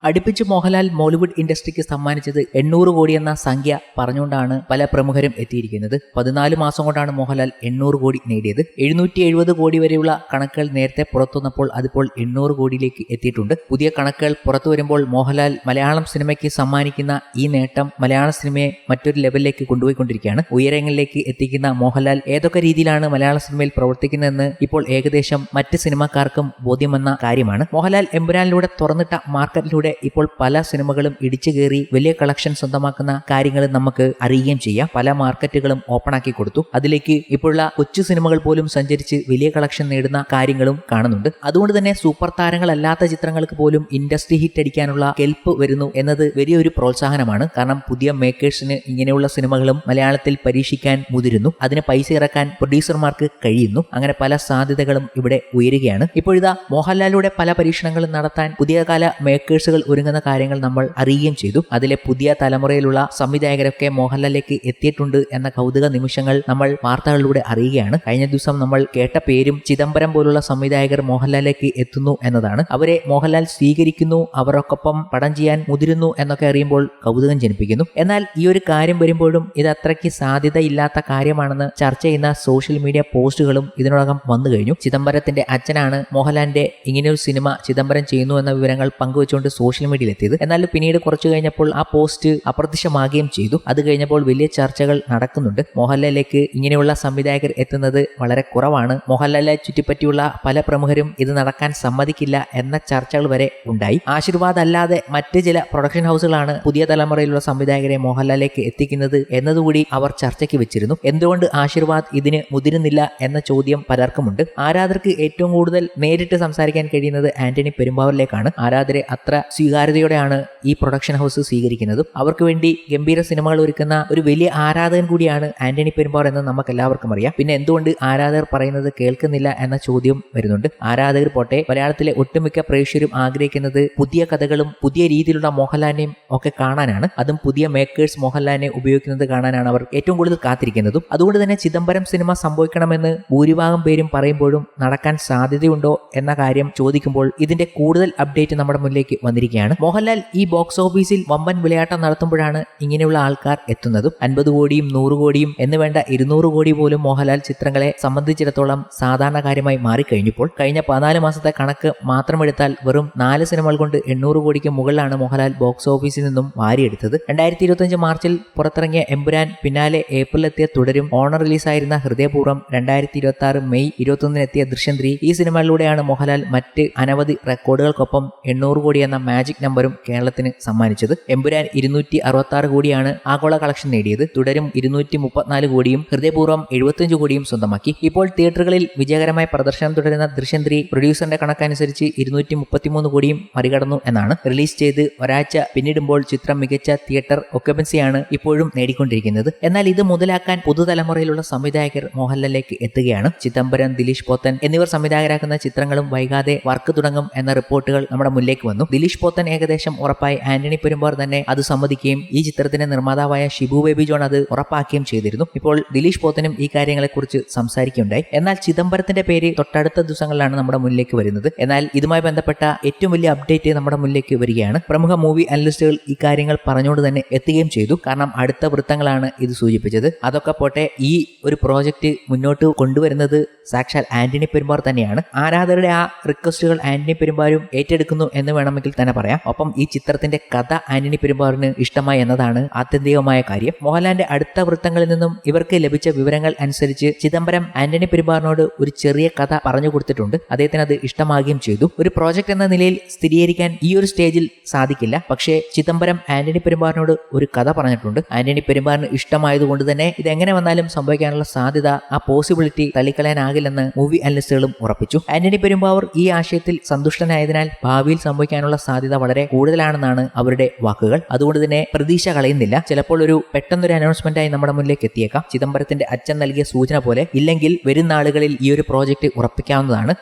അടുപ്പിച്ച് മോഹൻലാൽ മോളിവുഡ് ഇൻഡസ്ട്രിക്ക് സമ്മാനിച്ചത് 800 കോടി എന്ന സംഖ്യ പറഞ്ഞുകൊണ്ടാണ് പല പ്രമുഖരും എത്തിയിരിക്കുന്നത്. 14 മാസം കൊണ്ടാണ് മോഹൻലാൽ 800 കോടി നേടിയത്. 770 കോടി വരെയുള്ള കണക്കുകൾ നേരത്തെ പുറത്തുവന്നപ്പോൾ അതിപ്പോൾ 800 കോടിയിലേക്ക് എത്തിയിട്ടുണ്ട്. പുതിയ കണക്കുകൾ പുറത്തു വരുമ്പോൾ മോഹൻലാൽ മലയാളം സിനിമയ്ക്ക് സമ്മാനിക്കുന്ന ഈ നേട്ടം മലയാള സിനിമയെ മറ്റൊരു ലെവലിലേക്ക് കൊണ്ടുപോയിക്കൊണ്ടിരിക്കുകയാണ്. ഉയരങ്ങളിലേക്ക് എത്തിക്കുന്ന മോഹൻലാൽ ഏതൊക്കെ രീതിയിലാണ് മലയാള സിനിമയിൽ പ്രവർത്തിക്കുന്നതെന്ന് ഇപ്പോൾ ഏകദേശം മറ്റ് സിനിമാക്കാർക്കും ബോധ്യമെന്ന കാര്യമാണ്. മോഹൻലാൽ എമ്പുരാനിലൂടെ തുറന്നിട്ട മാർക്കറ്റിലൂടെ ഇപ്പോൾ പല സിനിമകളും ഇടിച്ചു കയറി വലിയ കളക്ഷൻ സ്വന്തമാക്കുന്ന കാര്യങ്ങൾ നമുക്ക് അറിയുകയും ചെയ്യാം. പല മാർക്കറ്റുകളും ഓപ്പൺ ആക്കി കൊടുത്തു. അതിലേക്ക് ഇപ്പോഴുള്ള കൊച്ചു സിനിമകൾ പോലും സഞ്ചരിച്ച് വലിയ കളക്ഷൻ നേടുന്ന കാര്യങ്ങളും കാണുന്നുണ്ട്. അതുകൊണ്ട് തന്നെ സൂപ്പർ താരങ്ങളല്ലാത്ത ചിത്രങ്ങൾക്ക് പോലും ഇൻഡസ്ട്രി ഹിറ്റ് അടിക്കാനുള്ള കെൽപ്പ് വരുന്നു എന്നത് വലിയൊരു പ്രോത്സാഹനമാണ്. കാരണം പുതിയ മേക്കേഴ്സിന് ഇങ്ങനെയുള്ള സിനിമകളും മലയാളത്തിൽ പരീക്ഷിക്കാൻ മുതിരുന്നു. അതിന് പൈസ ഇറക്കാൻ പ്രൊഡ്യൂസർമാർക്ക് കഴിയുന്നു. അങ്ങനെ പല സാധ്യതകളും ഇവിടെ ഉയരുകയാണ്. ഇപ്പോഴിതാ മോഹൻലാലിലൂടെ പല പരീക്ഷണങ്ങളും നടത്താൻ പുതിയ കാല മേക്കേഴ്സുകൾ ഒരുങ്ങുന്ന കാര്യങ്ങൾ നമ്മൾ അറിയുകയും ചെയ്തു. അതിലെ പുതിയ തലമുറയിലുള്ള സംവിധായകരൊക്കെ മോഹൻലാലിലേക്ക് എത്തിയിട്ടുണ്ട് എന്ന കൗതുക നിമിഷങ്ങൾ നമ്മൾ വാർത്തകളിലൂടെ അറിയുകയാണ്. കഴിഞ്ഞ ദിവസം നമ്മൾ കേട്ട പേരും ചിദംബരം പോലുള്ള സംവിധായകർ മോഹൻലാലിലേക്ക് എത്തുന്നു എന്നതാണ്. അവരെ മോഹൻലാൽ സ്വീകരിക്കുന്നു, അവർക്കൊപ്പം പടം ചെയ്യാൻ മുതിരുന്നു എന്നൊക്കെ അറിയുമ്പോൾ കൗതുകം ജനിപ്പിക്കുന്നു. എന്നാൽ ഈ ഒരു കാര്യം വരുമ്പോഴും ഇത് അത്രയ്ക്ക് സാധ്യതയില്ലാത്ത കാര്യമാണെന്ന് ചർച്ച ചെയ്യുന്ന സോഷ്യൽ മീഡിയ പോസ്റ്റുകളും ഇതിനോടകം വന്നു കഴിഞ്ഞു. ചിദംബരത്തിന്റെ അച്ഛനാണ് മോഹൻലാലിന്റെ ഇങ്ങനെയൊരു സിനിമ ചിദംബരം ചെയ്യുന്നു എന്ന വിവരങ്ങൾ പങ്കുവെച്ചുകൊണ്ട് സോഷ്യൽ മീഡിയയിൽ എത്തിയത്. എന്നാൽ പിന്നീട് കുറച്ചു കഴിഞ്ഞപ്പോൾ ആ പോസ്റ്റ് അപ്രത്യക്ഷമാകുകയും ചെയ്തു. അത് കഴിഞ്ഞപ്പോൾ വലിയ ചർച്ചകൾ നടക്കുന്നുണ്ട്. മോഹൻലാലിലേക്ക് ഇങ്ങനെയുള്ള സംവിധായകർ എത്തുന്നത് വളരെ കുറവാണ്. മോഹൻലാലിനെ ചുറ്റിപ്പറ്റിയുള്ള പല പ്രമുഖരും ഇത് നടക്കാൻ സമ്മതിക്കില്ല എന്ന ചർച്ചകൾ വരെ ഉണ്ടായി. ആശീർവാദ് അല്ലാതെ മറ്റ് ചില പ്രൊഡക്ഷൻ ഹൗസുകളാണ് പുതിയ തലമുറയിലുള്ള സംവിധായകരെ മോഹൻലാലിലേക്ക് എത്തിക്കുന്നത് എന്നതുകൂടി അവർ ചർച്ചയ്ക്ക് വെച്ചിരുന്നു. എന്തുകൊണ്ട് ആശീർവാദ് ഇതിന് മുതിരുന്നില്ല എന്ന ചോദ്യം പലർക്കുമുണ്ട്. ആരാധകർക്ക് ഏറ്റവും കൂടുതൽ നേരിട്ട് സംസാരിക്കാൻ കഴിയുന്നത് ആന്റണി പെരുമ്പാവൂരിലേക്കാണ്. ആരാധകരെ അത്ര സ്വീകാര്യതയോടെയാണ് ഈ പ്രൊഡക്ഷൻ ഹൗസ് സ്വീകരിക്കുന്നതും. അവർക്ക് വേണ്ടി ഗംഭീര സിനിമകൾ ഒരുക്കുന്ന ഒരു വലിയ ആരാധകൻ കൂടിയാണ് ആന്റണി പെരുമ്പാവൂർ എന്ന് നമുക്ക് എല്ലാവർക്കും അറിയാം. പിന്നെ എന്തുകൊണ്ട് ആരാധകർ പറയുന്നത് കേൾക്കുന്നില്ല എന്ന ചോദ്യം വരുന്നുണ്ട്. ആരാധകർ പോട്ടെ, മലയാളത്തിലെ ഒട്ടുമിക്ക പ്രേക്ഷകരും ആഗ്രഹിക്കുന്നത് പുതിയ കഥകളും പുതിയ രീതിയിലുള്ള മോഹൻലാലിനെയും ഒക്കെ കാണാനാണ്. അതും പുതിയ മേക്കേഴ്സ് മോഹൻലാലിനെ ഉപയോഗിക്കുന്നത് കാണാനാണ് അവർ ഏറ്റവും കൂടുതൽ കാത്തിരിക്കുന്നതും. അതുകൊണ്ട് തന്നെ ചിദംബരം സിനിമ സംഭവിക്കണമെന്ന് ഭൂരിഭാഗം പേരും പറയുമ്പോഴും നടക്കാൻ സാധ്യതയുണ്ടോ എന്ന കാര്യം ചോദിക്കുമ്പോൾ ഇതിന്റെ കൂടുതൽ അപ്ഡേറ്റ് നമ്മുടെ മുന്നിലേക്ക് വന്നിരിക്കുകയാണ്. മോഹൻലാൽ ഈ ബോക്സ് ഓഫീസിൽ വമ്പൻ വിളയാട്ടം നടത്തുമ്പോഴാണ് ഇങ്ങനെയുള്ള ആൾക്കാർ എത്തുന്നതും. 50 കോടിയും 100 കോടിയും എന്ന് വേണ്ട 200 കോടി പോലും മോഹൻലാൽ ചിത്രങ്ങളെ സംബന്ധിച്ചിടത്തോളം സാധാരണ കാര്യമായി മാറിക്കഴിഞ്ഞപ്പോൾ കഴിഞ്ഞ 14 മാസത്തെ കണക്ക് മാത്രമെടുത്താൽ വെറും 4 സിനിമകൾ കൊണ്ട് 800 കോടിക്ക് മുകളിലാണ് മോഹൻലാൽ ബോക്സ് ഓഫീസിൽ നിന്നും വാരിയെടുത്തത്. 2025 മാർച്ചിൽ പുറത്തിറങ്ങിയ എമ്പുരാൻ, പിന്നാലെ ഏപ്രിലെത്തിയ തുടരും, ഓണർ റിലീസായിരുന്ന ഹൃദയപൂർവ്വം, 2026 മെയ് 21 ദൃശ്യം 3 ഈ സിനിമകളിലൂടെയാണ് മോഹൻലാൽ മറ്റ് അനവധി റെക്കോർഡുകൾക്കൊപ്പം 800 കോടി എന്ന മാജിക് നമ്പറും കേരളത്തിന് സമ്മാനിച്ചത്. എമ്പുരാൻ 266 കോടിയാണ് ആഗോള കളക്ഷൻ നേടിയത്. തുടരും 234 കോടിയും ഹൃദയപൂർവ്വം 75 കോടിയും സ്വന്തമാക്കി. ഇപ്പോൾ തിയേറ്ററുകളിൽ വിജയകരമായ പ്രദർശനം തുടരുന്ന ദൃശ്യം 3 പ്രൊഡ്യൂസറിന്റെ കണക്കനുസരിച്ച് 233 കോടിയും മറികടന്നു എന്നാണ്. റിലീസ് ചെയ്ത് ഒരാഴ്ച പിന്നിടുമ്പോൾ ചിത്രം മികച്ച തിയേറ്റർ ഒക്യുപ്പൻസിയാണ് ഇപ്പോഴും നേടിക്കൊണ്ടിരിക്കുന്നത്. എന്നാൽ ഇത് മുതലാക്കാൻ പുതുതലമുറയിലുള്ള സംവിധായകർ മോഹൻലാലിലേക്ക് എത്തുകയാണ്. ചിദംബരം, ദിലീഷ് പോത്തൻ എന്നിവർ സംവിധായകരാക്കുന്ന ചിത്രങ്ങളും വൈകാതെ വർക്ക് തുടങ്ങും എന്ന റിപ്പോർട്ടുകൾ നമ്മുടെ മുന്നിലേക്ക് വന്നു. ദിലീഷ് പോത്തൻ ഏകദേശം ഉറപ്പായി. ആന്റണി പെരുമ്പാവൂർ തന്നെ അത് സമ്മതിക്കുകയും ഈ ചിത്രത്തിന്റെ നിർമ്മാതാവായ ഷിബു ബേബി ജോൺ അത് ഉറപ്പാക്കുകയും ചെയ്തിരുന്നു. ഇപ്പോൾ ദിലീഷ് പോത്തനും ഈ കാര്യങ്ങളെക്കുറിച്ച് സംസാരിക്കുകയുണ്ടായി. എന്നാൽ ചിദംബരത്തിന്റെ പേര് തൊട്ടടുത്ത ദിവസങ്ങളിലാണ് നമ്മുടെ മുന്നിലേക്ക് വരുന്നത്. എന്നാൽ ഇതുമായി ബന്ധപ്പെട്ട ഏറ്റവും വലിയ അപ്ഡേറ്റ് നമ്മുടെ മുന്നിലേക്ക് വരികയാണ്. പ്രമുഖ മൂവി അനലിസ്റ്റുകൾ ഈ കാര്യങ്ങൾ പറഞ്ഞുകൊണ്ട് തന്നെ എത്തുകയും ചെയ്തു. കാരണം അടുത്ത വൃത്തങ്ങളാണ് ഇത് സൂചിപ്പിച്ചത്. അതൊക്കെ പോട്ടെ, ഈ ഒരു പ്രോജക്റ്റ് മുന്നോട്ട് കൊണ്ടുവരുന്നത് സാക്ഷാൽ ആന്റണി പെരുമ്പാവൂർ തന്നെയാണ്. ആരാധകരുടെ ആ റിക്വസ്റ്റുകൾ ആന്റണി പെരുമ്പാവൂരും ഏറ്റെടുക്കുന്നു എന്ന് വേണമെങ്കിൽ തന്നെ പറയാം. ഒപ്പം ഈ ചിത്രത്തിന്റെ കഥ ആന്റണി പെരുമ്പാവൂരിന് ഇഷ്ടമായി എന്നതാണ് ആത്യന്തികമായ കാര്യം. മോഹൻലാലിന്റെ അടുത്ത വൃത്തങ്ങളിൽ നിന്നും ഇവർക്ക് ലഭിച്ച വിവരങ്ങൾ അനുസരിച്ച് ചിദംബരം ആന്റണി പെരുമ്പാവൂരിനോട് ഒരു ചെറിയ കഥ പറഞ്ഞു കൊടുത്തിട്ടുണ്ട്. അദ്ദേഹത്തിന് അത് ഇഷ്ടമാകുകയും ചെയ്തു. ഒരു പ്രോജക്റ്റ് എന്ന നിലയിൽ സ്ഥിരീകരിക്കാൻ ഈ ഒരു സ്റ്റേജിൽ സാധിക്കില്ല. പക്ഷേ ചിദംബരം ആന്റണി പെരുമ്പാവൂരിനോട് ഒരു കഥ പറഞ്ഞിട്ടുണ്ട്. ആന്റണി പെരുമ്പാവൂരിന് ഇഷ്ടമായതുകൊണ്ട് തന്നെ ഇത് എങ്ങനെ വന്നാലും സംഭവിക്കാനുള്ള സാധ്യത, ആ പോസിബിലിറ്റി തള്ളിക്കളയാനാകില്ലെന്ന് മൂവി അനലിസ്റ്റുകളും ഉറപ്പിച്ചു. ആന്റണി പെരുമ്പാവൂർ ഈ ആശയത്തിൽ സന്തുഷ്ടനായതിനാൽ ഭാവിയിൽ സംഭവിക്കാനുള്ള സാധ്യത വളരെ കൂടുതലാണെന്നാണ് അവരുടെ വാക്കുകൾ. അതുകൊണ്ട് തന്നെ പ്രതീക്ഷ കളയുന്നില്ല. ചിലപ്പോൾ ഒരു പെട്ടെന്നൊരു അനൗൺസ്മെന്റായി നമ്മുടെ മുന്നിലേക്ക് എത്തിയേക്കാം. ചിദംബരത്തിന്റെ അച്ഛൻ നൽകിയ സൂചന പോലെ. ഇല്ലെങ്കിൽ വരും നാളുകളിൽ ഈ ഒരു പ്രോജക്റ്റ് ഉറപ്പിക്കാവുന്നതാണ്.